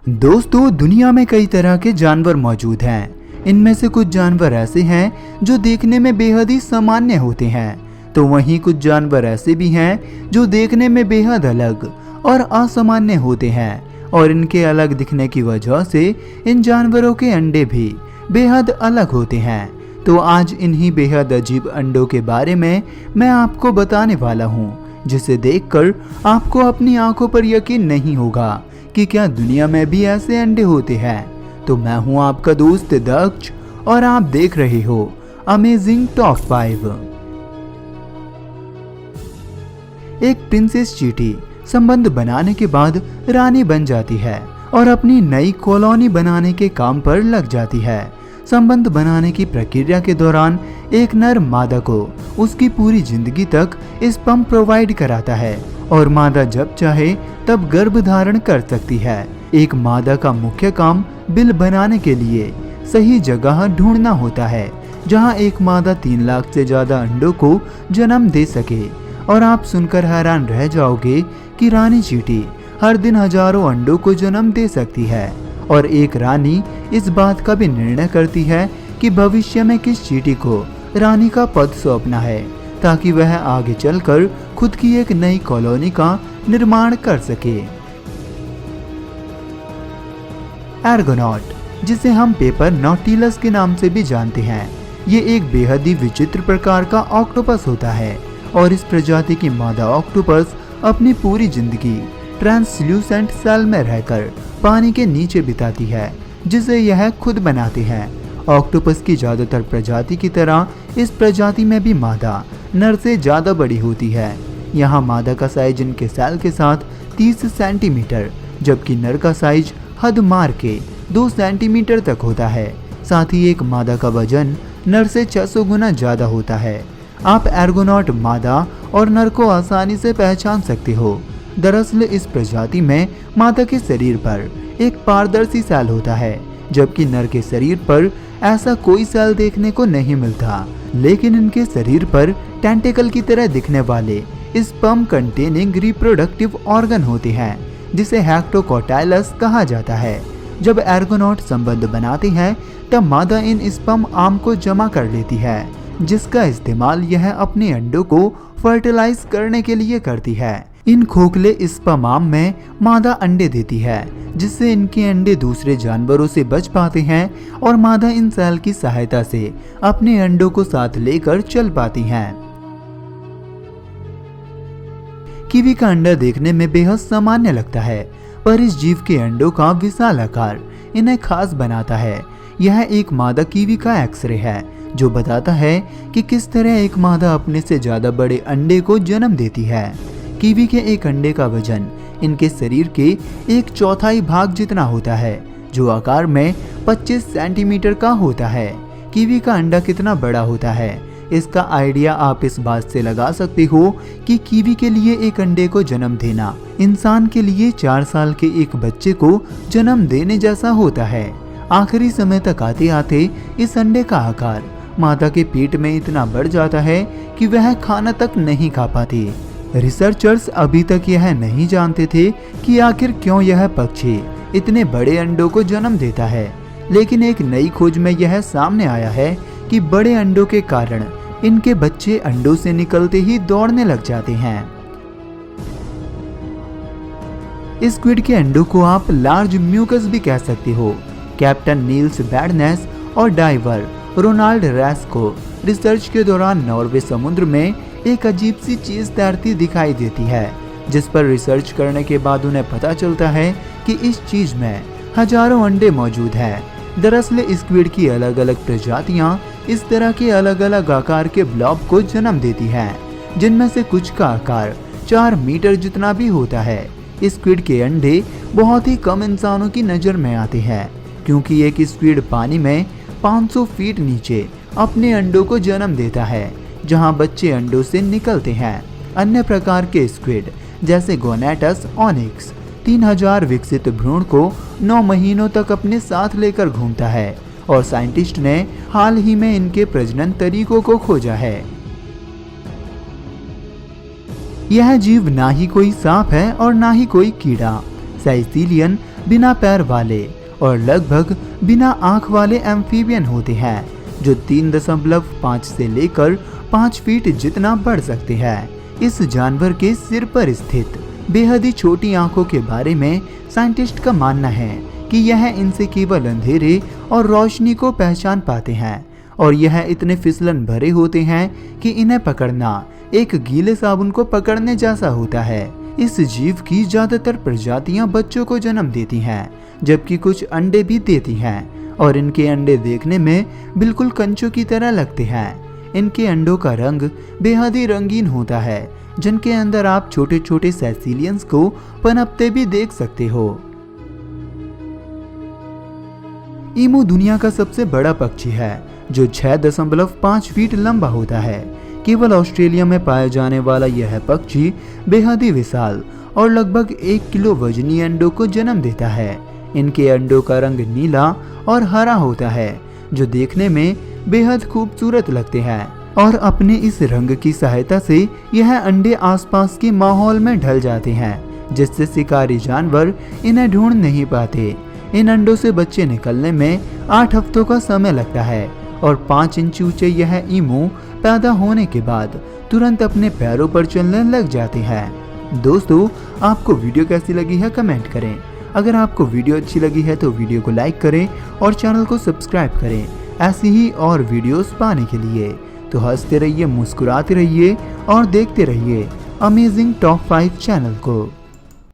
दोस्तों, दुनिया में कई तरह के जानवर मौजूद हैं। इनमें से कुछ जानवर ऐसे हैं जो देखने में बेहद ही सामान्य होते हैं, तो वहीं कुछ जानवर ऐसे भी हैं जो देखने में बेहद अलग और असामान्य होते हैं। और इनके अलग दिखने की वजह से इन जानवरों के अंडे भी बेहद अलग होते हैं। तो आज इन्हीं बेहद अजीब अंडों के बारे में मैं आपको बताने वाला हूँ, जिसे देखकर आपको अपनी आंखों पर यकीन नहीं होगा कि क्या दुनिया में भी ऐसे अंडे होते हैं। तो मैं हूं आपका दोस्त दक्ष और आप देख रहे हो अमेजिंग टॉप 5। एक प्रिंसेस चींटी संबंध बनाने के बाद रानी बन जाती है और अपनी नई कॉलोनी बनाने के काम पर लग जाती है। संबंध बनाने की प्रक्रिया के दौरान एक नर मादा को उसकी पूरी जिंदगी तक स्पर्म प्रोवाइड कराता है और मादा जब चाहे तब गर्भ धारण कर सकती है। एक मादा का मुख्य काम बिल बनाने के लिए सही जगह ढूंढना होता है, जहां एक मादा 3 लाख से ज्यादा अंडों को जन्म दे सके। और आप सुनकर हैरान रह जाओगे कि रानी चींटी हर दिन हजारों अंडों को जन्म दे सकती है। और एक रानी इस बात का भी निर्णय करती है कि भविष्य में किस चींटी को रानी का पद सौंपना है, ताकि वह आगे चलकर खुद की एक नई कॉलोनी का निर्माण कर सके। एर्गोनॉट, जिसे हम पेपर नॉटिलस के नाम से भी जानते हैं, ये एक बेहद ही विचित्र प्रकार का ऑक्टोपस होता है। और इस प्रजाति की मादा ऑक्टोपस अपनी पूरी जिंदगी ट्रांसल्यूसेंट सेल में रहकर पानी के नीचे बिताती है, जिसे यह खुद बनाती है। ऑक्टोपस की ज्यादातर प्रजाति की तरह इस प्रजाति में भी मादा नर से ज्यादा बड़ी होती है। यहाँ मादा का साइज इनके सेल के साथ 30 सेंटीमीटर, जबकि नर का साइज हद मार के 2 सेंटीमीटर तक होता है। साथ ही एक मादा का वजन नर से 600 गुना ज्यादा होता है। आप एर्गोनॉट मादा और नर को आसानी से पहचान सकते हो। दरअसल इस प्रजाति में मादा के शरीर पर एक पारदर्शी सेल होता है, जबकि नर के शरीर पर ऐसा कोई सेल देखने को नहीं मिलता। लेकिन इनके शरीर पर टेंटिकल की तरह दिखने वाले स्पर्म कंटेनिंग रिप्रोडक्टिव ऑर्गन होते हैं, जिसे हेक्टोकोटाइलस कहा जाता है। जब एर्गोनॉट संबंध बनाते हैं तब मादा इन स्पर्म आर्म को जमा कर लेती है, जिसका इस्तेमाल यह अपने अंडों को फर्टिलाइज करने के लिए करती है। इन खोखले स्पर्म आर्म में मादा अंडे देती है, जिससे इनके अंडे दूसरे जानवरों से बच पाते हैं और मादा इन सेल की सहायता से अपने अंडों को साथ लेकर चल पाती हैं। कीवी का अंडा देखने में बेहद सामान्य लगता है, पर इस जीव के अंडों का विशाल आकार इन्हें खास बनाता है। यह एक मादा कीवी का एक्सरे है, जो बताता है कि किस तरह एक मादा अपने से ज्यादा बड़े अंडे को जन्म देती है। कीवी के एक अंडे का वजन इनके शरीर के 1/4 भाग जितना है, जो आकार में 25 सेंटीमीटर का होता है। कीवी का अंडा कितना बड़ा होता है, इसका आइडिया आप इस बात से लगा सकते हो कि कीवी के लिए एक अंडे को जन्म देना इंसान के लिए 4 साल के एक बच्चे को जन्म देने जैसा होता है। आखिरी समय तक आते आते इस अंडे का आकार मादा के पेट में इतना बढ़ जाता है कि वह खाना तक नहीं खा पाती। रिसर्चर्स अभी तक यह नहीं जानते थे कि आखिर क्यों यह पक्षी इतने बड़े अंडों को जन्म देता है, लेकिन एक नई खोज में यह सामने आया है कि बड़े अंडों के कारण इनके बच्चे अंडों से निकलते ही दौड़ने लग जाते हैं। स्क्विड के अंडों को आप लार्ज म्यूकस भी कह सकते हो। कैप्टन नील्स बैडनेस और डाइवर रोनाल्ड रैस को रिसर्च के दौरान नॉर्वे समुद्र में एक अजीब सी चीज तैरती दिखाई देती है, जिस पर रिसर्च करने के बाद उन्हें पता चलता है कि इस चीज में हजारों अंडे मौजूद हैं। दरअसल स्क्विड की अलग अलग प्रजातियां इस तरह के अलग अलग आकार के ब्लॉब को जन्म देती हैं, जिनमें से कुछ का आकार 4 मीटर जितना भी होता है। स्क्विड के अंडे बहुत ही कम इंसानों की नजर में आते हैं, क्योंकि एक स्क्विड पानी में 500 फीट नीचे अपने अंडों को जन्म देता है, जहां बच्चे अंडों से निकलते हैं। अन्य प्रकार के स्क्विड जैसे गोनेटस ऑनिक्स 3000 विकसित भ्रूण को 9 महीनों तक अपने साथ लेकर घूमता है, और साइंटिस्ट ने हाल ही में इनके प्रजनन तरीकों को खोजा है। यह जीव ना ही कोई सांप है और ना ही कोई कीड़ा। साइसिलियन बिना पैर वाले और लगभग बिना आँख वाले एम्फीबियन होते हैं जो 3.5 से लेकर 5 फीट जितना बढ़ सकते हैं। इस जानवर के सिर पर स्थित बेहद ही छोटी आंखों के बारे में साइंटिस्ट का मानना है कि यह इनसे केवल अंधेरे और रोशनी को पहचान पाते हैं और यह इतने फिसलन भरे होते हैं कि इन्हें पकड़ना एक गीले साबुन को पकड़ने जैसा होता है। इस जीव की ज्यादातर प्रजातियां बच्चों को जन्म देती हैं, जबकि कुछ अंडे भी देती हैं और इनके अंडे देखने में बिल्कुल कंचों की तरह लगते हैं। इनके अंडों का रंग बेहद ही रंगीन होता है, जिनके अंदर आप छोटे छोटे सेसिलियंस को पनपते भी देख सकते हो। ईमू दुनिया का सबसे बड़ा पक्षी है जो 6.5 फीट लंबा होता है। केवल ऑस्ट्रेलिया में पाया जाने वाला यह पक्षी बेहद ही विशाल और लगभग 1 किलो वजनी अंडों को जन्म देता है। इनके अंडों का रंग नीला और हरा होता है जो देखने में बेहद खूबसूरत लगते हैं और अपने इस रंग की सहायता से यह अंडे आसपास के माहौल में ढल जाते हैं, जिससे शिकारी जानवर इन्हें ढूंढ नहीं पाते। इन अंडों से बच्चे निकलने में 8 हफ्तों का समय लगता है और 5 इंच ऊंचे यह ईमू पैदा होने के बाद तुरंत अपने पैरों पर चलने लग जाते हैं। दोस्तों, आपको वीडियो कैसी लगी है कमेंट करें। अगर आपको वीडियो अच्छी लगी है तो वीडियो को लाइक करें और चैनल को सब्सक्राइब करें ऐसी ही और वीडियोस पाने के लिए। तो हंसते रहिए, मुस्कुराते रहिए और देखते रहिए अमेजिंग टॉप 5 चैनल को।